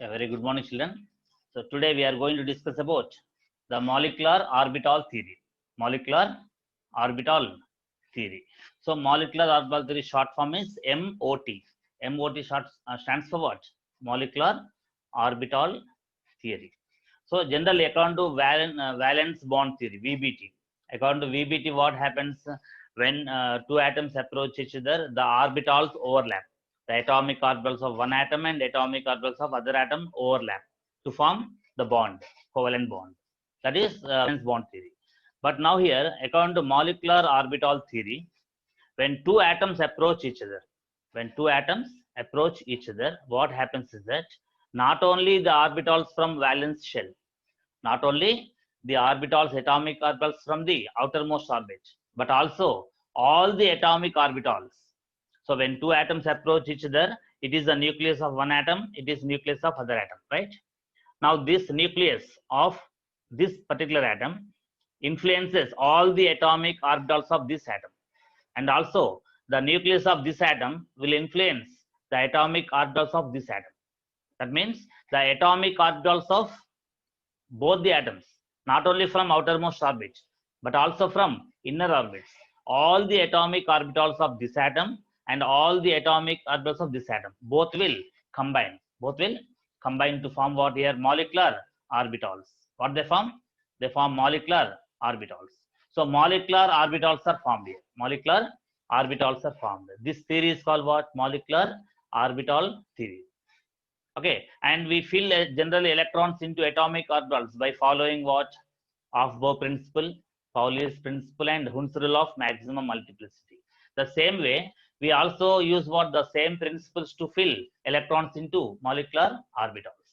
A very good morning, children. So today we are going to discuss about the molecular orbital theory. Molecular orbital theory. So molecular orbital theory short form is MOT. MOT stands for what? Molecular orbital theory. So generally according to valence bond theory, VBT. According to VBT, what happens when two atoms approach each other? The orbitals overlap. The atomic orbitals of one atom and atomic orbitals of other atom overlap to form the bond, covalent bond. That is valence bond theory. But now here, according to molecular orbital theory, when two atoms approach each other, what happens is that not only the orbitals from valence shell, not only the orbitals, atomic orbitals from the outermost orbit, but also all the atomic orbitals. So when two atoms approach each other, it is the nucleus of one atom, it is nucleus of other atom, right? Now this nucleus of this particular atom influences all the atomic orbitals of this atom, and also the nucleus of this atom will influence the atomic orbitals of this atom. That means the atomic orbitals of both the atoms, not only from outermost orbit, but also from inner orbits. All the atomic orbitals of this atom and all the atomic orbitals of this atom, both will combine. Both will combine to form what here? Molecular orbitals. What they form? They form molecular orbitals. So molecular orbitals are formed here. Molecular orbitals are formed. This theory is called what? Molecular orbital theory. Okay, and we fill generally electrons into atomic orbitals by following what? Aufbau principle, Pauli's principle, and Hund's rule of maximum multiplicity. The same way, we also use what? The same principles to fill electrons into molecular orbitals.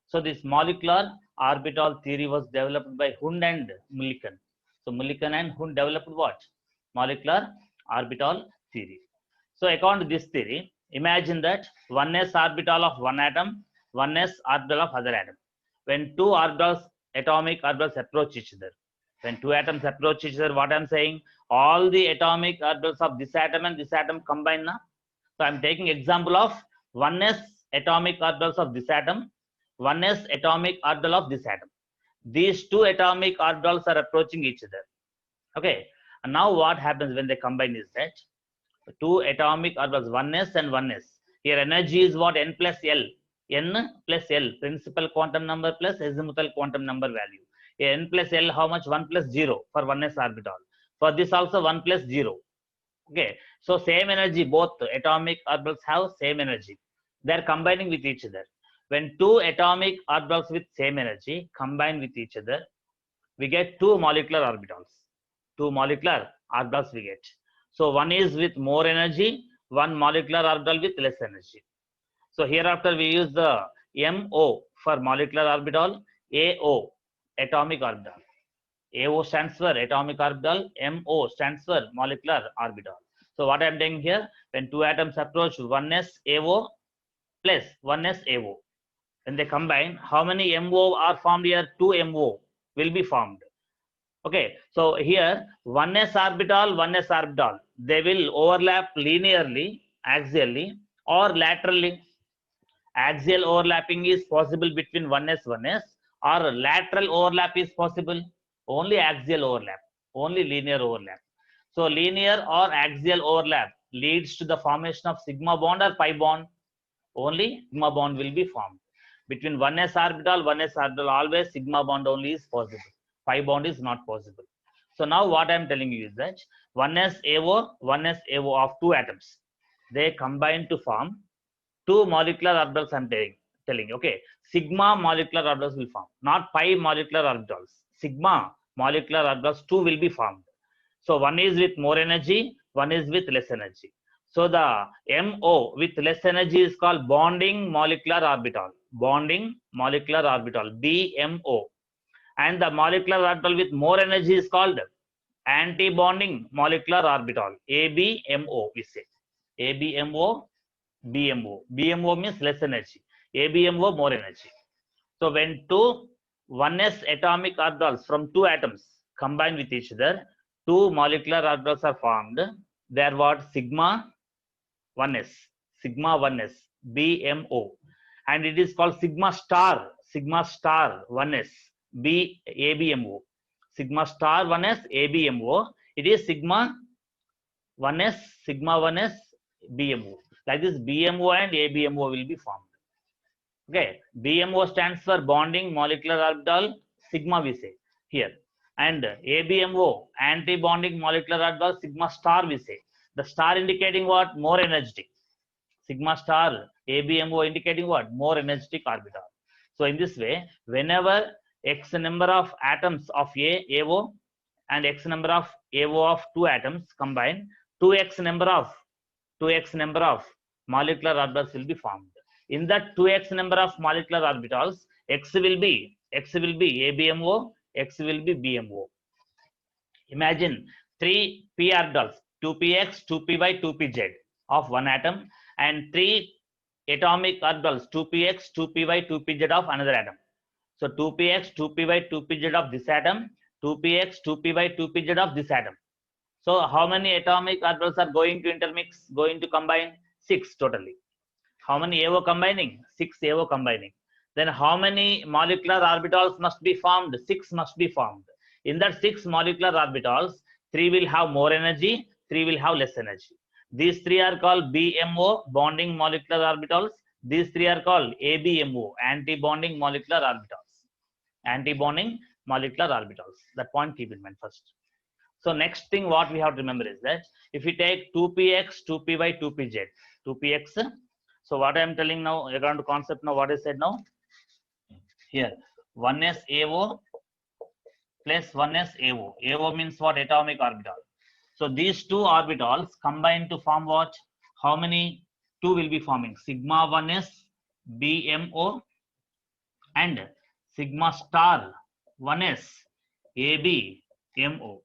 So this molecular orbital theory was developed by Hund and Millikan. So Millikan and Hund developed what? Molecular orbital theory. So according to this theory, imagine that 1s orbital of one atom, 1s orbital of other atom. When two orbitals, atomic orbitals approach each other, when two atoms approach each other, what I'm saying, all the atomic orbitals of this atom and this atom combine now. So I'm taking example of 1s atomic orbitals of this atom, 1s atomic orbital of this atom. These two atomic orbitals are approaching each other. Okay, and now what happens when they combine is that two atomic orbitals, 1s and 1s. Here energy is what? N plus L. N plus L, principal quantum number plus azimuthal quantum number value. Here N plus L, how much? 1 plus 0 for 1s orbital. For this also 1 plus 0. Okay, so same energy, both atomic orbitals have same energy. They are combining with each other. When two atomic orbitals with same energy combine with each other, we get two molecular orbitals. Two molecular orbitals we get. So one is with more energy, one molecular orbital with less energy. So hereafter we use the MO for molecular orbital, AO atomic orbital. AO stands for atomic orbital, MO stands for molecular orbital. So what I am doing here, when two atoms approach 1s AO plus 1s AO, when they combine, how many MO are formed here? 2 MO will be formed. Okay, so here 1s orbital, they will overlap linearly, axially, or laterally. Axial overlapping is possible between 1s, or lateral overlap is possible. Only axial overlap, only linear overlap. So linear or axial overlap leads to the formation of sigma bond or pi bond. Only sigma bond will be formed. Between 1s orbital, always sigma bond only is possible. Pi bond is not possible. So now what I am telling you is that 1s AO of two atoms, they combine to form two molecular orbitals. I'm telling, okay, sigma molecular orbitals will form, not pi molecular orbitals. Sigma molecular orbitals two will be formed. So one is with more energy, one is with less energy. So the MO with less energy is called bonding molecular orbital. Bonding molecular orbital, BMO. And the molecular orbital with more energy is called anti-bonding molecular orbital, ABMO, we say. ABMO, BMO. BMO means less energy. ABMO, more energy. So when two 1s atomic orbitals from two atoms combine with each other, two molecular orbitals are formed. They are what? Sigma 1s, BMO. and it is called sigma star 1s ABMO. Sigma star 1s ABMO. It is sigma 1s BMO. Like this, BMO and ABMO will be formed. Okay, BMO stands for bonding molecular orbital sigma, we say here, and ABMO anti-bonding molecular orbital sigma star, we say. The star indicating what? More energetic. Sigma star ABMO indicating what? More energetic orbital. So in this way, whenever X number of atoms of AO and X number of AO of two atoms combine, 2x number of molecular orbitals will be formed. In that 2x number of molecular orbitals, X will be ABMO, X will be BMO. Imagine 3 p orbitals, 2px, 2py, 2pz of one atom, and 3 atomic orbitals, 2px, 2py, 2pz of another atom. So 2px, 2py, 2pz of this atom, 2px, 2py, 2pz of this atom. So how many atomic orbitals are going to intermix, going to combine? 6 totally. How many AO combining? 6 AO combining. Then how many molecular orbitals must be formed? 6 must be formed. In that 6 molecular orbitals, 3 will have more energy, 3 will have less energy. These 3 are called BMO, bonding molecular orbitals. These 3 are called ABMO, anti-bonding molecular orbitals. Anti-bonding molecular orbitals. That point keep in mind first. So next thing what we have to remember is that if we take 2px, 2py, 2pz, 2px. So what I am telling now, according to concept now, what is said now? Here, 1s AO plus 1s AO. AO means what? Atomic orbital. So these two orbitals combine to form what? How many? 2 will be forming. Sigma 1s BMO and sigma star 1s ABMO.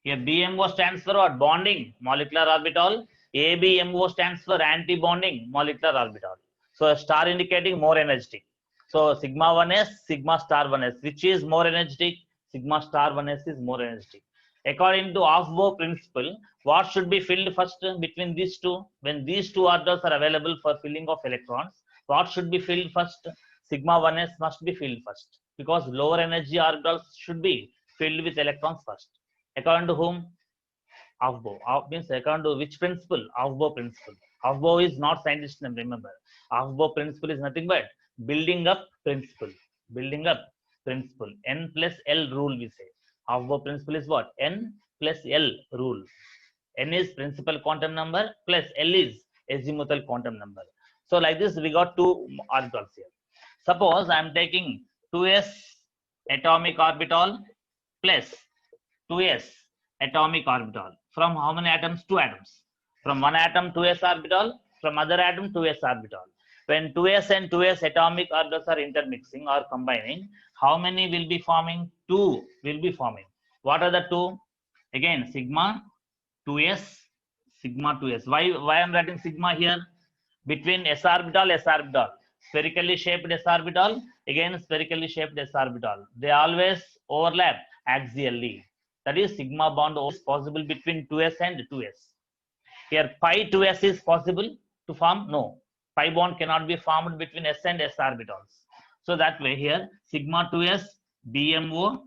Here BMO stands for what? Bonding molecular orbital. ABMO stands for anti-bonding molecular orbital. So a star indicating more energetic. So sigma 1s, sigma star 1s, which is more energetic? Sigma star 1s is more energetic. According to Aufbau principle, what should be filled first between these two? When these two orbitals are available for filling of electrons, what should be filled first? Sigma 1s must be filled first, because lower energy orbitals should be filled with electrons first. According to whom? Aufbau. Means according to which principle? Aufbau principle. Aufbau is not scientist name, remember. Aufbau principle is nothing but building up principle. Building up principle. N plus L rule, we say. Aufbau principle is what? N plus L rule. N is principal quantum number plus L is azimuthal quantum number. So like this, we got two orbitals here. Suppose I am taking 2s atomic orbital plus 2s atomic orbital. From how many atoms? 2 atoms. From one atom 2s orbital, from other atom 2s orbital. When 2s and 2s atomic orbitals are intermixing or combining, how many will be forming? 2 will be forming. What are the 2? Again, sigma 2s, sigma 2s. Why I am writing sigma here? Between s orbital, spherically shaped s orbital, again spherically shaped s orbital. They always overlap axially. That is, sigma bond is possible between 2s and 2s. Here pi 2s is possible to form? No. Pi bond cannot be formed between s and s orbitals. So that way here sigma 2s BMO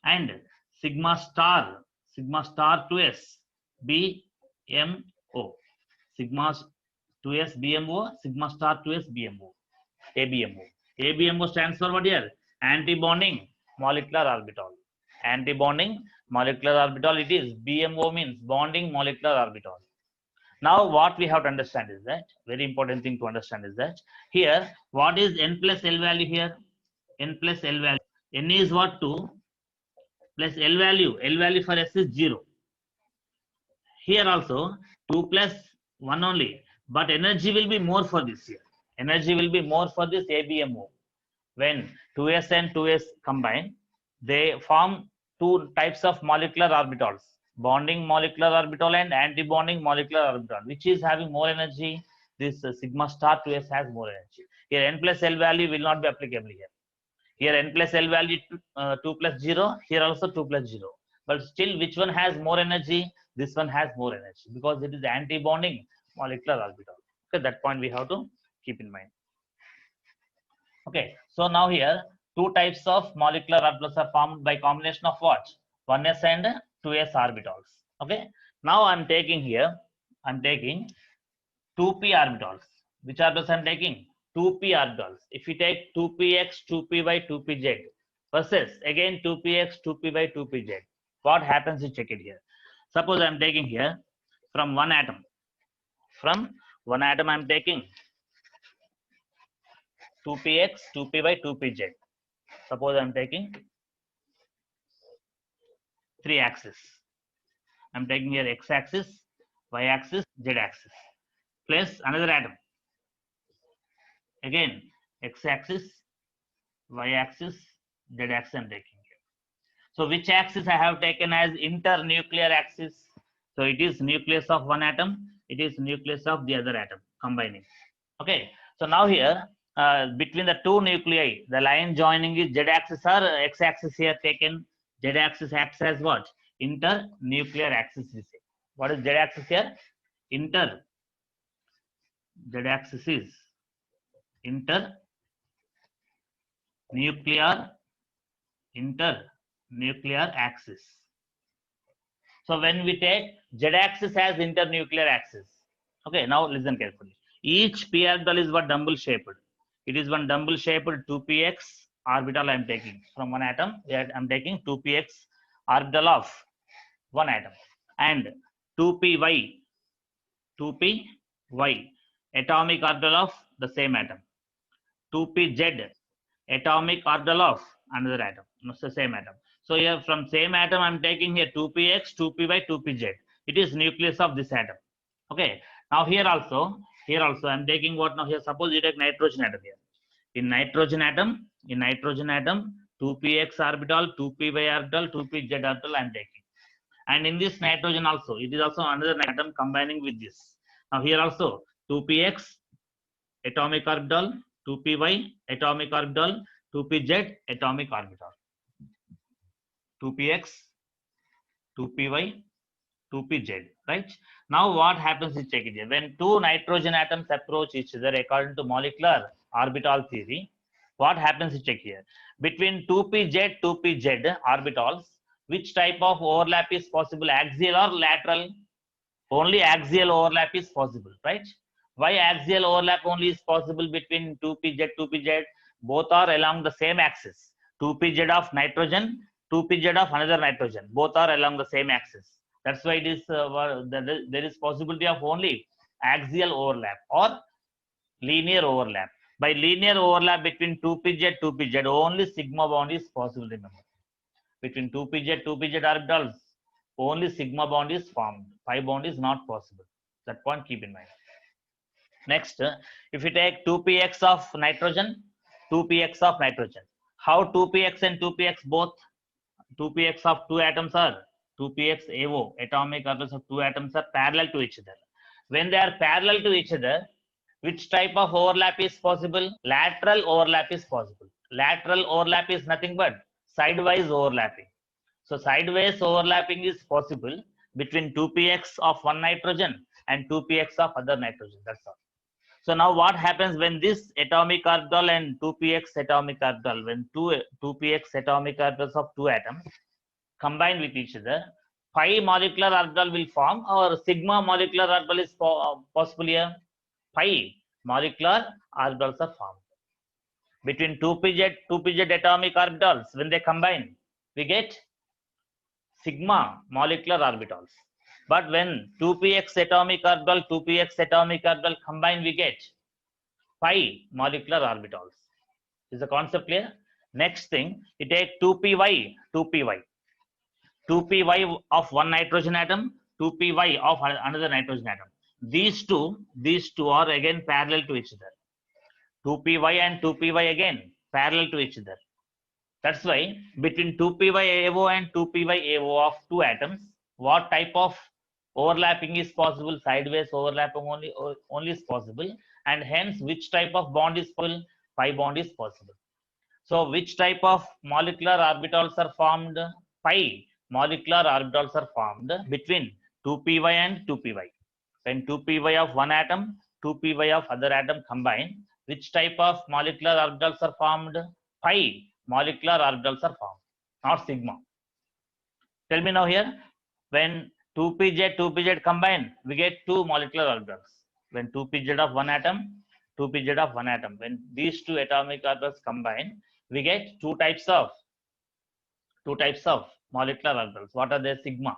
and sigma star 2s BMO. Sigma 2s BMO, sigma star 2s BMO, ABMO. ABMO stands for what here? Anti-bonding molecular orbital. Anti-bonding molecular orbital it is. BMO means bonding molecular orbital. Now what we have to understand is that, very important thing to understand is that, here what is n plus L value here? N plus L value. N is what? 2 plus L value for S is 0. Here also 2 plus 1 only, but energy will be more for this here. Energy will be more for this ABMO. When 2s and 2s combine, they form two types of molecular orbitals, bonding molecular orbital and anti-bonding molecular orbital. Which is having more energy? This sigma star 2s has more energy. Here n plus L value will not be applicable here. Here n plus L value 2 plus 0, here also 2 plus 0. But still, which one has more energy? This one has more energy, because it is anti-bonding molecular orbital. Okay, that point we have to Keep in mind. Okay, so now here two types of molecular orbitals are formed by combination of what? 1s and 2s orbitals. Okay, now I'm taking 2p orbitals. Which orbitals I'm taking? 2p orbitals. If you take 2px, 2py, 2pz versus again 2px, 2py, 2pz, what happens? You check it here. Suppose I'm taking here from one atom. From one atom I'm taking 2px, 2py, 2pz. Suppose I'm taking 3 axis. I'm taking here x axis, y axis, z axis. Place another atom. Again, x axis, y axis, z axis I'm taking here. So which axis I have taken as internuclear axis? So it is nucleus of one atom, it is nucleus of the other atom, combining. Okay, so now here, between the two nuclei, the line joining is z axis or x axis here taken. Z axis acts as what? Internuclear axis, we say. What is z axis here? Z axis is internuclear axis. So when we take z axis as internuclear axis, okay, now listen carefully. Each p orbital is what? Dumbbell shaped. It is one dumbbell shaped 2px orbital I am taking from one atom. I am taking 2px orbital of one atom, and 2py atomic orbital of the same atom, 2pz atomic orbital of another atom, it's the same atom. So here from same atom I'm taking here 2px, 2py, 2pz. It is nucleus of this atom. Okay, now here also I'm taking what? Now here suppose you take nitrogen atom here. In nitrogen atom 2px orbital, 2py orbital, 2pz orbital I'm taking. And in this nitrogen also, it is also another atom combining with this. Now here also 2px atomic orbital, 2py atomic orbital, 2pz atomic orbital. 2px, 2py, 2pz, right? Now what happens is, check it here. When two nitrogen atoms approach each other according to molecular orbital theory, what happens is, check here. Between 2pz, 2pz orbitals, which type of overlap is possible? Axial or lateral? Only axial overlap is possible, right? Why axial overlap only is possible between 2pz, 2pz? Both are along the same axis. 2pz of nitrogen, 2pz of another nitrogen. Both are along the same axis. That's why it is there is possibility of only axial overlap or linear overlap. By linear overlap between 2pz, 2pz, only sigma bond is possible. Remember, between 2pz, 2pz orbitals, only sigma bond is formed. Pi bond is not possible. That point keep in mind. Next, if you take 2px of nitrogen, 2px of nitrogen, how 2px and 2px both 2px of two atoms are 2px AO, atomic orbitals of two atoms are parallel to each other. When they are parallel to each other, which type of overlap is possible? Lateral overlap is possible. Lateral overlap is nothing but sidewise overlapping. So sideways overlapping is possible between 2px of one nitrogen and 2px of other nitrogen. That's all. So now what happens when this atomic orbital and 2px atomic orbital, when 2px atomic orbitals of two atoms combine with each other, pi molecular orbital will form, or sigma molecular orbital is possible here. Pi molecular orbitals are formed. Between 2pz atomic orbitals, when they combine, we get sigma molecular orbitals. But when 2px atomic orbital, 2px atomic orbital combine, we get pi molecular orbitals. Is the concept clear? Next thing, you take 2py of one nitrogen atom, 2py of another nitrogen atom. These two are again parallel to each other. 2py and 2py again parallel to each other. That's why between 2py-AO and 2py-AO of two atoms, what type of overlapping is possible? Sideways overlapping only is possible, and hence which type of bond is possible? Pi bond is possible. So which type of molecular orbitals are formed? Pi molecular orbitals are formed between 2py and 2py. When 2py of one atom, 2py of other atom combine, which type of molecular orbitals are formed? Pi molecular orbitals are formed, not sigma. Tell me now here, when 2pz combine, we get 2 molecular orbitals. When 2pz of one atom, 2pz of one atom, when these 2 atomic orbitals combine, we get two types of molecular orbitals. What are they? Sigma.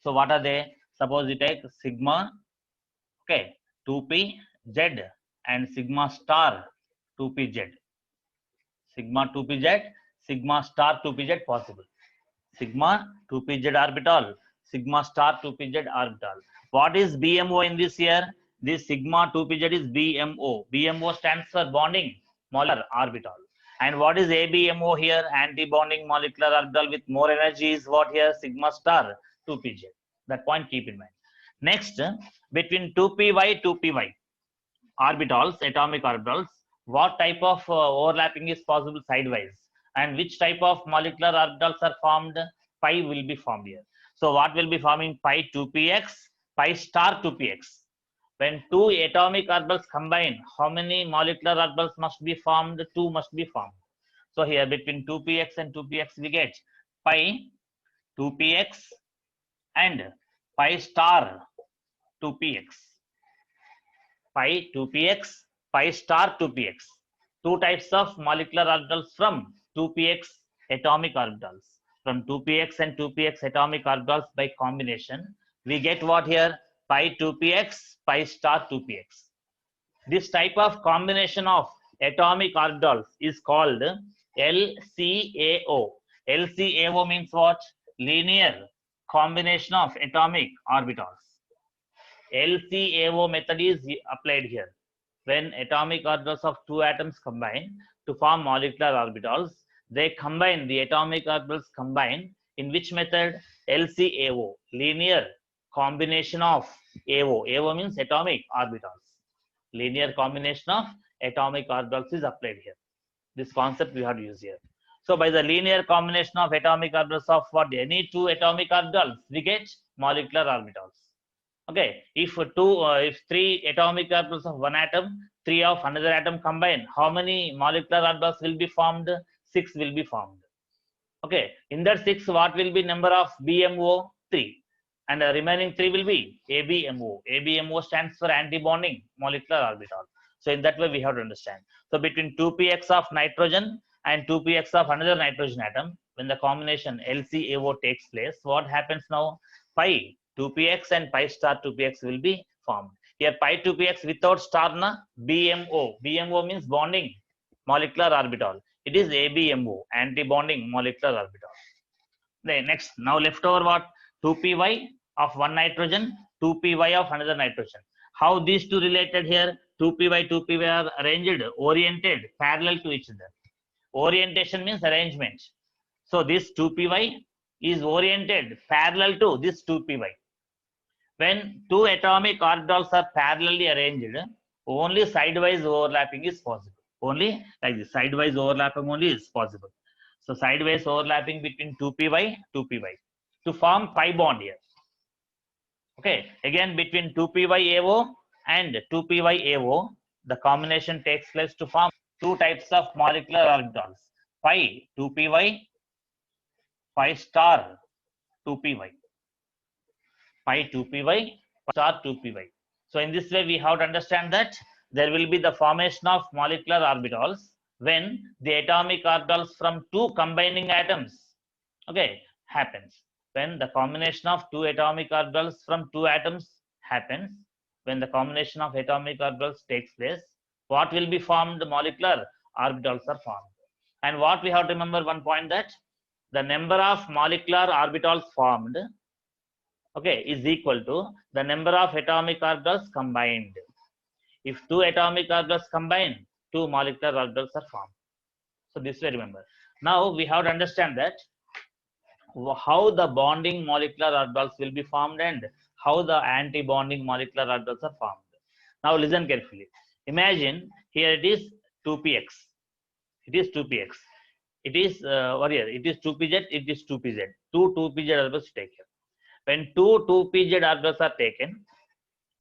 So what are they? Suppose you take sigma, okay, 2pz and sigma star 2pz. Sigma 2pz, sigma star 2pz possible. Sigma 2pz orbital, sigma star 2pz orbital. What is BMO in this here? This sigma 2pz is BMO. BMO stands for bonding molecular orbital. And what is ABMO here? Anti-bonding molecular orbital with more energy is what here? Sigma star 2pz. That point keep in mind. Next, between 2py, 2py orbitals, atomic orbitals, what type of overlapping is possible sidewise? And which type of molecular orbitals are formed? Pi will be formed here. So what will be forming? Pi 2px, pi star 2px. When two atomic orbitals combine, how many molecular orbitals must be formed? 2 must be formed. So here between 2px and 2px we get pi 2px and pi star 2px. Pi 2px, pi star 2px. Two types of molecular orbitals from 2px atomic orbitals. From 2px and 2px atomic orbitals by combination, we get what here? Pi 2px, pi star 2px. This type of combination of atomic orbitals is called LCAO. LCAO means what? Linear combination of atomic orbitals. LCAO method is applied here. When atomic orbitals of two atoms combine to form molecular orbitals, they combine, the atomic orbitals combine in which method? LCAO, linear combination of AO. AO means atomic orbitals. Linear combination of atomic orbitals is applied here. This concept we have to use here. So by the linear combination of atomic orbitals of what? Any two atomic orbitals, we get molecular orbitals. Okay, if three atomic orbitals of one atom, 3 of another atom combine, how many molecular orbitals will be formed? 6 will be formed. Okay, in that 6, what will be number of BMO? 3, and the remaining 3 will be ABMO. ABMO stands for anti-bonding molecular orbital. So in that way we have to understand. So between 2px of nitrogen and 2px of another nitrogen atom, when the combination LCAO takes place, what happens now? Pi 2px and pi star 2px will be formed. Here pi 2px without star na BMO. BMO means bonding molecular orbital. It is ABMO, anti-bonding molecular orbital. Then next, now left over what? 2py of one nitrogen, 2py of another nitrogen. How these two related here? 2py, 2py are arranged, oriented, parallel to each other. Orientation means arrangement. So this 2py is oriented parallel to this 2py. When two atomic orbitals are parallelly arranged, only sidewise overlapping is possible. Only like this, sidewise overlapping only is possible. So sidewise overlapping between 2py, 2py to form pi bond here. Okay, again between 2py AO and 2py AO, the combination takes place to form two types of molecular orbitals. Pi 2py, pi star 2py. Pi 2py, star 2py. So in this way, we have to understand that there will be the formation of molecular orbitals when the atomic orbitals from two combining atoms, okay, happens. When the combination of two atomic orbitals from two atoms happens, when the combination of atomic orbitals takes place, what will be formed? Molecular orbitals are formed. And what we have to remember, one point, that the number of molecular orbitals formed, okay, is equal to the number of atomic orbitals combined. If two atomic orbitals combine, two molecular orbitals are formed. So this way remember. Now we have to understand that how the bonding molecular orbitals will be formed and how the anti-bonding molecular orbitals are formed. Now listen carefully. Imagine here it is 2px. It is 2px. It is it is 2pz. It is 2pz. Two 2pz orbitals taken. When two 2pz orbitals are taken,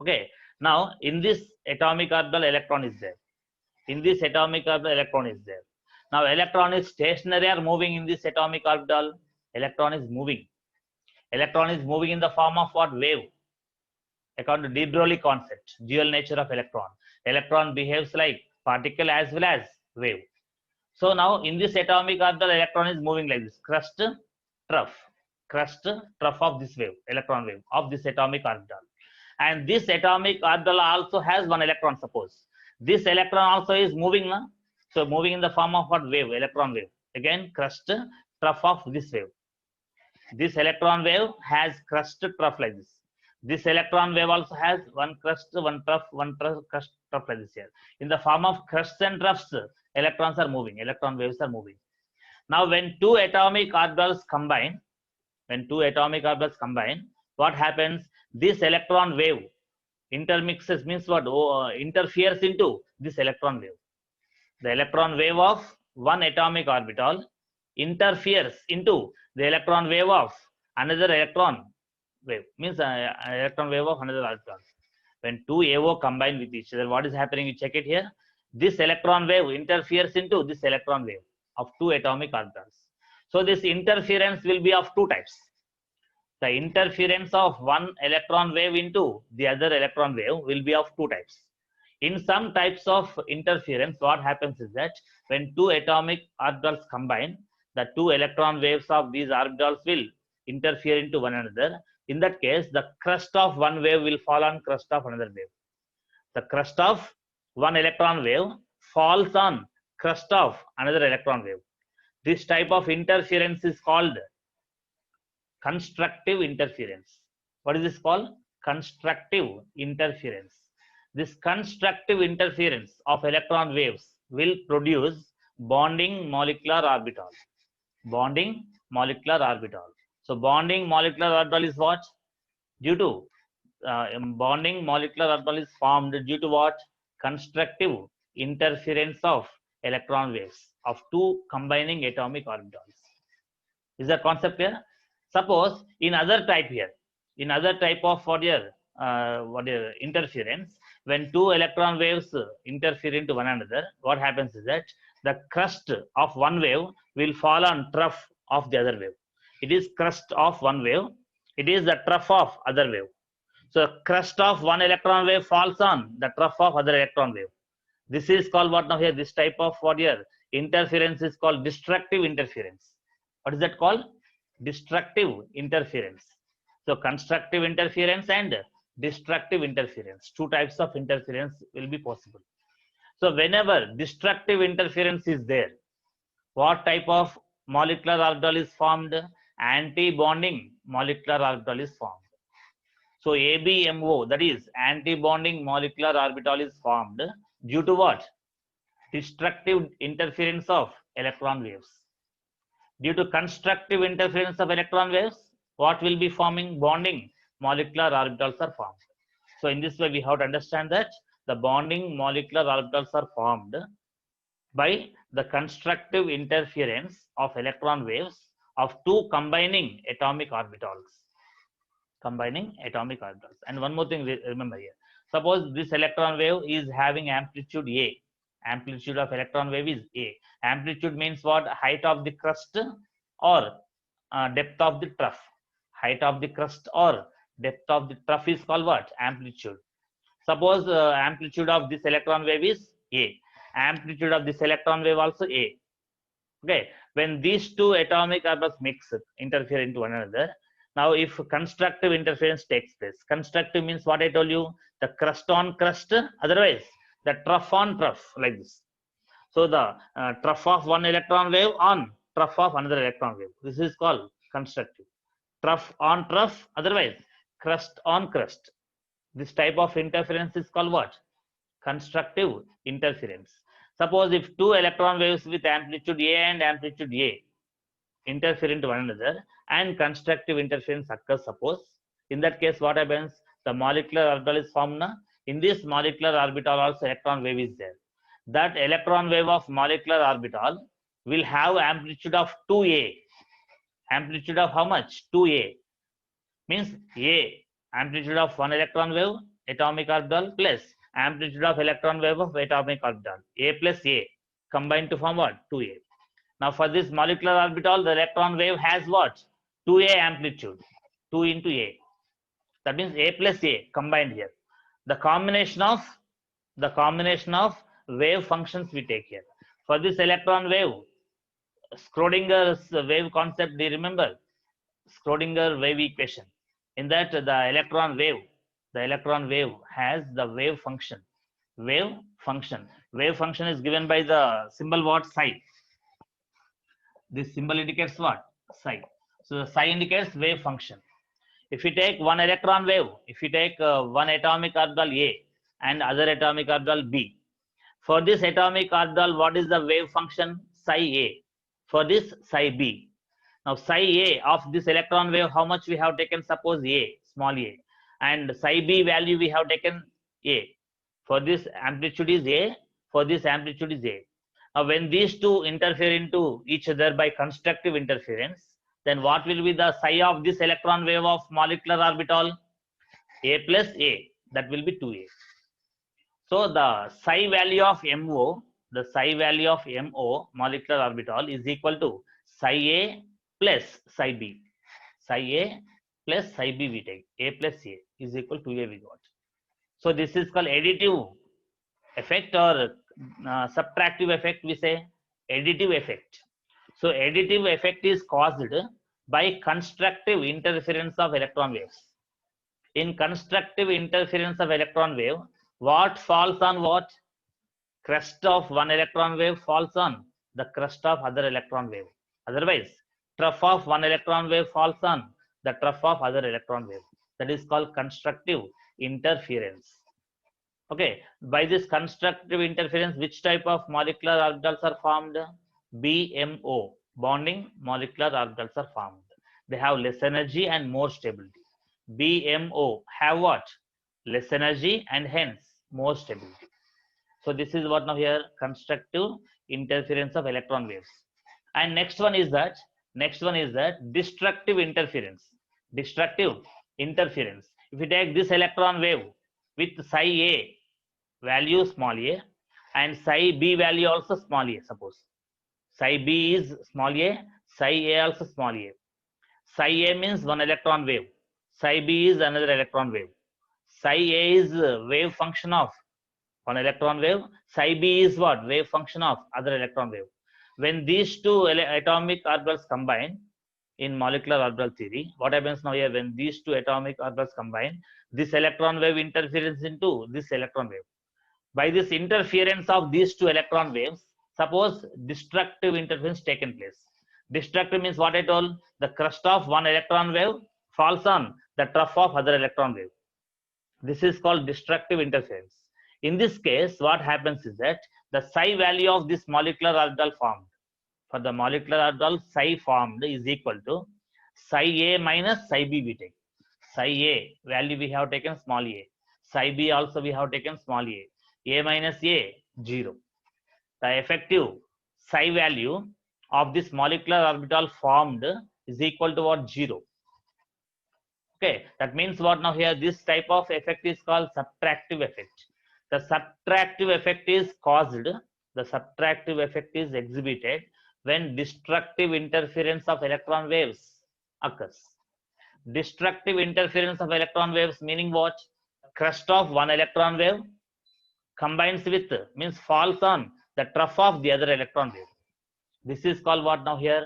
okay, Now, in this atomic orbital, electron is there. In this atomic orbital, electron is there. Now, electron is stationary or moving in this atomic orbital? Electron is moving. Electron is moving in the form of what? Wave. According to de Broglie concept, dual nature of electron. Electron behaves like particle as well as wave. So now in this atomic orbital, electron is moving like this. Crust, trough of this wave, electron wave of this atomic orbital. And this atomic orbital also has one electron, suppose. This electron also is moving now. So moving in the form of what? Wave, electron wave. Again, crust, trough of this wave. This electron wave has crust, trough like this. This electron wave also has one crust, one trough, crust, trough like this here. In the form of crusts and troughs, electrons are moving, electron waves are moving. Now, when two atomic orbitals combine, what happens? This electron wave intermixes, means what? Interferes into this electron wave. The electron wave of one atomic orbital interferes into the electron wave of another electron wave, means electron wave of another orbital. When two AO combine with each other, what is happening? You check it here. This electron wave interferes into this electron wave of two atomic orbitals. So this interference will be of two types. The interference of one electron wave into the other electron wave will be of two types. In some types of interference, what happens is that when two atomic orbitals combine, the two electron waves of these orbitals will interfere into one another. In that case, the crust of one wave will fall on crust of another wave. The crust of one electron wave falls on crust of another electron wave. This type of interference is called constructive interference. What is this called? Constructive interference. This constructive interference of electron waves will produce bonding molecular orbital. Bonding molecular orbital. So bonding molecular orbital is what? Due to bonding molecular orbital is formed due to what? Constructive interference of electron waves of two combining atomic orbitals. Is that concept here? Suppose in other type here, in other type of interference, when two electron waves interfere into one another, what happens is that the crust of one wave will fall on trough of the other wave. It is crust of one wave. It is the trough of other wave. So crust of one electron wave falls on the trough of other electron wave. This is called what now here? This type of interference is called destructive interference. What is that called? Destructive interference. So constructive interference and destructive interference. Two types of interference will be possible. So whenever destructive interference is there, what type of molecular orbital is formed? Anti-bonding molecular orbital is formed. So ABMO, that is anti-bonding molecular orbital, is formed due to what? Destructive interference of electron waves. Due to constructive interference of electron waves, what will be forming? Bonding molecular orbitals are formed. So in this way, we have to understand that the bonding molecular orbitals are formed by the constructive interference of electron waves of two combining atomic orbitals. And one more thing, remember here. Suppose this electron wave is having amplitude A. Amplitude of electron wave is A. Amplitude means what? Height of the crust or depth of the trough. Height of the crust or depth of the trough is called what? Amplitude. Suppose amplitude of this electron wave is A. Amplitude of this electron wave also A. Okay. When these two atomic orbitals mix, interfere into one another, now if constructive interference takes place, constructive means what I told you, the crust on crust, otherwise the trough on trough, like this. So the trough of one electron wave on trough of another electron wave. This is called constructive. Trough on trough, otherwise crust on crust. This type of interference is called what? Constructive interference. Suppose if two electron waves with amplitude A and amplitude A interfere into one another and constructive interference occurs, suppose, in that case what happens? The molecular orbital is formed. In this molecular orbital also electron wave is there. That electron wave of molecular orbital will have amplitude of 2A. Amplitude of how much? 2A. Means A, amplitude of one electron wave, atomic orbital plus amplitude of electron wave of atomic orbital. A plus A combined to form what? 2A. Now for this molecular orbital, the electron wave has what? 2A amplitude, 2 into A. That means A plus A combined here. The combination of wave functions we take here. For this electron wave, Schrodinger's wave concept, do you remember? Schrodinger wave equation. In that, the electron wave has the wave function. Wave function is given by the symbol what? Psi. This symbol indicates what? Psi. So the psi indicates wave function. If you take one electron wave, if you take one atomic orbital A and other atomic orbital B, for this atomic orbital, what is the wave function? Psi A. For this, psi B. Now psi A of this electron wave, how much we have taken? Suppose A, small a, and psi B value we have taken A. For this amplitude is A, for this amplitude is A. Now when these two interfere into each other by constructive interference, then what will be the psi of this electron wave of molecular orbital? A plus A, that will be 2A. So the psi value of MO, molecular orbital is equal to psi A plus psi B. Psi A plus psi B we take. A plus A is equal to A we got. So this is called additive effect or subtractive effect, we say additive effect. So additive effect is caused by constructive interference of electron waves. In constructive interference of electron wave, what falls on what? Crest of one electron wave falls on the crest of other electron wave. Otherwise, trough of one electron wave falls on the trough of other electron wave. That is called constructive interference. Okay, by this constructive interference, which type of molecular orbitals are formed? BMO, bonding molecular orbitals are formed. They have less energy and more stability. BMO have what? Less energy and hence more stability. So this is what now here, constructive interference of electron waves. And next one is that destructive interference. Destructive interference. If you take this electron wave with psi A value small a and psi B value also small a, suppose psi B is small a, psi A also small a. Psi A means one electron wave, psi B is another electron wave. Psi A is wave function of one electron wave, psi B is what? Wave function of other electron wave. When these two atomic orbitals combine in molecular orbital theory, what happens now here? When these two atomic orbitals combine, this electron wave interferes into this electron wave. By this interference of these two electron waves, suppose destructive interference taken place. Destructive means what I told, the crest of one electron wave falls on the trough of other electron wave. This is called destructive interference. In this case, what happens is that the psi value of this molecular orbital formed, for the molecular orbital psi formed is equal to psi A minus psi B we take. Psi A value we have taken small a, psi B also we have taken small a minus a, 0. The effective psi value of this molecular orbital formed is equal to what? 0. Okay, that means what now here, this type of effect is called subtractive effect. The subtractive effect is caused, the subtractive effect is exhibited when destructive interference of electron waves occurs. Destructive interference of electron waves meaning what? Crest of one electron wave combines with, means falls on the trough of the other electron wave. This is called what now here?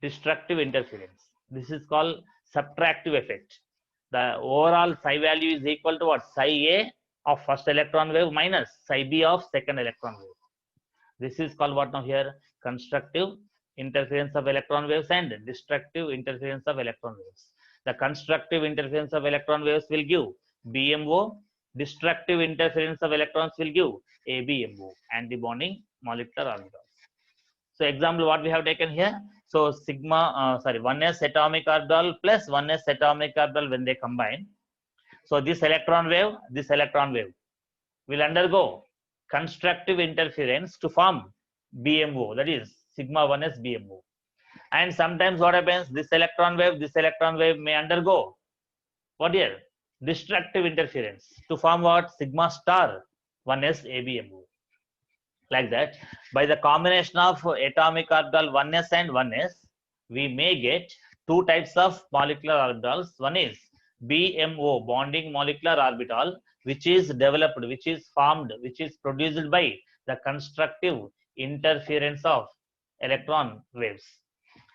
Destructive interference. This is called subtractive effect. The overall psi value is equal to what? Psi A of first electron wave minus psi B of second electron wave. This is called what now here? Constructive interference of electron waves and destructive interference of electron waves. The constructive interference of electron waves will give BMO, destructive interference of electrons will give ABMO, antibonding molecular orbitals. So example what we have taken here. So sigma, 1s atomic orbital plus 1s atomic orbital when they combine. So this electron wave will undergo constructive interference to form BMO, that is sigma 1s BMO. And sometimes what happens, this electron wave may undergo what here? destructive interference to form what? Sigma star 1s ABMO. Like that, by the combination of atomic orbital 1s and 1s, we may get two types of molecular orbitals. One is BMO, bonding molecular orbital, which is developed, which is formed, which is produced by the constructive interference of electron waves.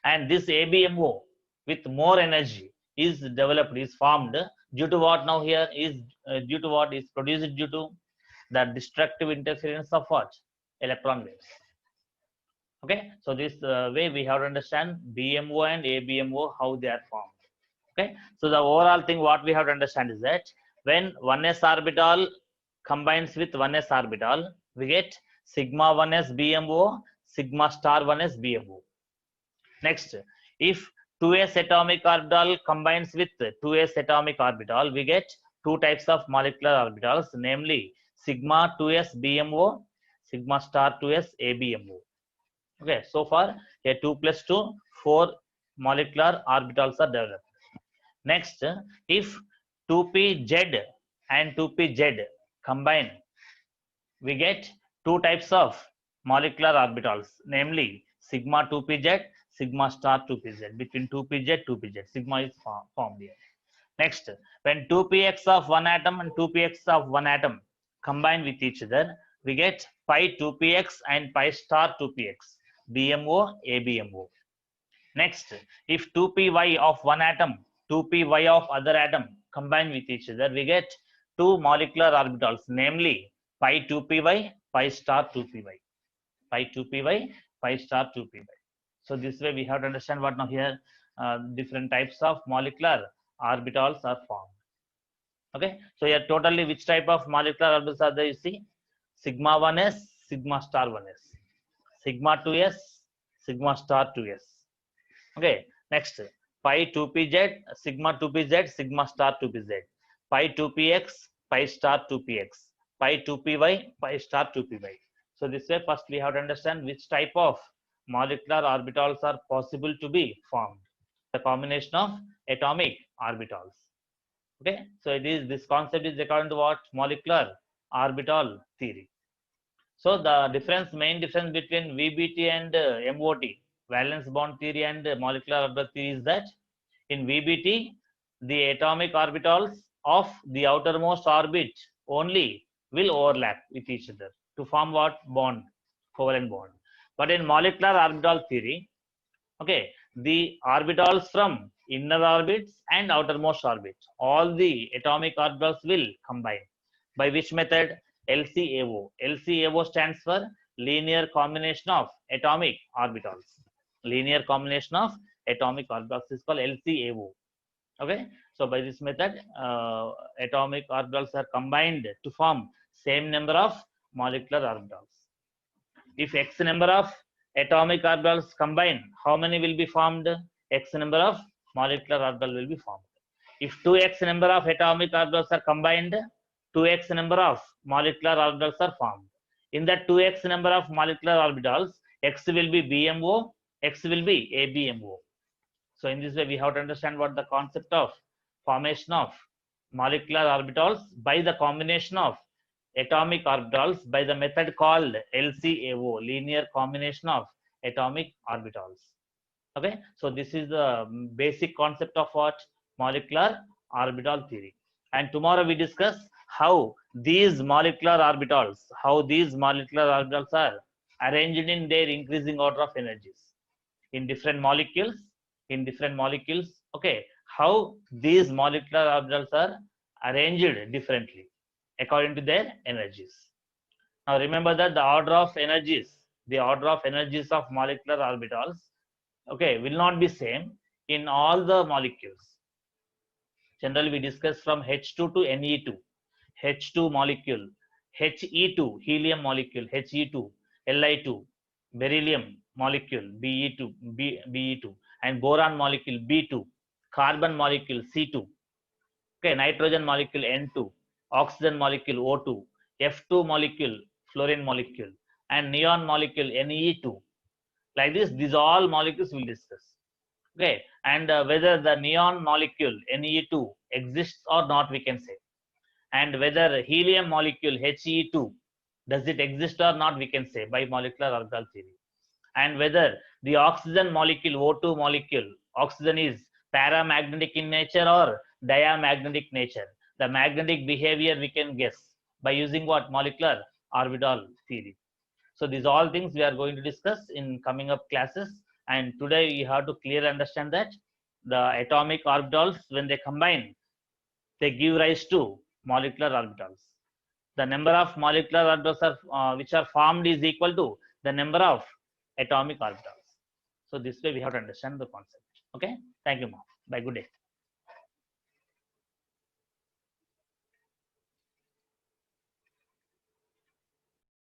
And this ABMO with more energy is developed, is formed due to what? Now here is due to what is produced due to the destructive interference of what? Electron waves. Okay, so this way we have to understand BMO and ABMO, how they are formed. Okay, so the overall thing what we have to understand is that when 1s orbital combines with 1s orbital, we get sigma 1s BMO, sigma star 1s BMO. Next, if 2s atomic orbital combines with 2s atomic orbital, we get two types of molecular orbitals, namely sigma 2s BMO, sigma star 2s ABMO. Okay, so far a 2 plus 2, 4 molecular orbitals are developed. Next, if 2pz and 2pz combine, we get two types of molecular orbitals, namely sigma 2pz, sigma star 2pz. Between 2pz, 2pz, sigma is formed here. Next, when 2px of one atom and 2px of one atom combine with each other, we get pi 2px and pi star 2px, BMO, ABMO. Next, if 2py of one atom, 2py of other atom combine with each other, we get two molecular orbitals, namely pi 2py, pi star 2py, pi 2py, pi star 2py. So this way we have to understand what now here different types of molecular orbitals are formed. Okay, so here totally which type of molecular orbitals are there? You see, sigma 1s, sigma star 1s, sigma 2s, sigma star 2s. Okay, next pi 2pz, sigma 2pz, sigma star 2pz, pi 2px, pi star 2px, pi 2py, pi star 2py. So this way first we have to understand which type of molecular orbitals are possible to be formed. The combination of atomic orbitals. Okay, so it is, this concept is according to what? Molecular orbital theory. So the difference, main difference between VBT and MOT, valence bond theory and molecular orbital theory, is that in VBT, the atomic orbitals of the outermost orbit only will overlap with each other to form what? Bond, covalent bond. But in molecular orbital theory, okay, the orbitals from inner orbits and outermost orbits, all the atomic orbitals will combine. By which method? LCAO. LCAO stands for linear combination of atomic orbitals. Linear combination of atomic orbitals is called LCAO. Okay, so by this method, atomic orbitals are combined to form same number of molecular orbitals. If x number of atomic orbitals combine, how many will be formed? X number of molecular orbitals will be formed. If 2x number of atomic orbitals are combined, 2x number of molecular orbitals are formed. In that 2x number of molecular orbitals, x will be BMO, x will be ABMO. So in this way, we have to understand what the concept of formation of molecular orbitals by the combination of atomic orbitals by the method called LCAO, linear combination of atomic orbitals. Okay, so this is the basic concept of what? Molecular orbital theory. And tomorrow we discuss how these molecular orbitals, are arranged in their increasing order of energies in different molecules, okay, how these molecular orbitals are arranged differently according to their energies. Now remember that the order of energies of molecular orbitals, okay, will not be same in all the molecules. Generally we discuss from H2 to Ne2, H2 molecule, He2 helium molecule, He2, Li2 beryllium molecule, Be2, and boron molecule, B2, carbon molecule, C2, okay, nitrogen molecule, N2, oxygen molecule, O2, F2 molecule, fluorine molecule, and neon molecule, Ne2. Like this, these all molecules will discuss. Okay, and whether the neon molecule Ne2 exists or not, we can say, and whether helium molecule He2 does it exist or not, we can say by molecular orbital theory, and whether the oxygen molecule O2 molecule, oxygen is paramagnetic in nature or diamagnetic nature. The magnetic behavior we can guess by using what? Molecular orbital theory. So these all things we are going to discuss in coming up classes. And today we have to clearly understand that the atomic orbitals, when they combine, they give rise to molecular orbitals. The number of molecular orbitals which are formed is equal to the number of atomic orbitals. So this way we have to understand the concept. Okay. Thank you, ma'am. Bye. Good day.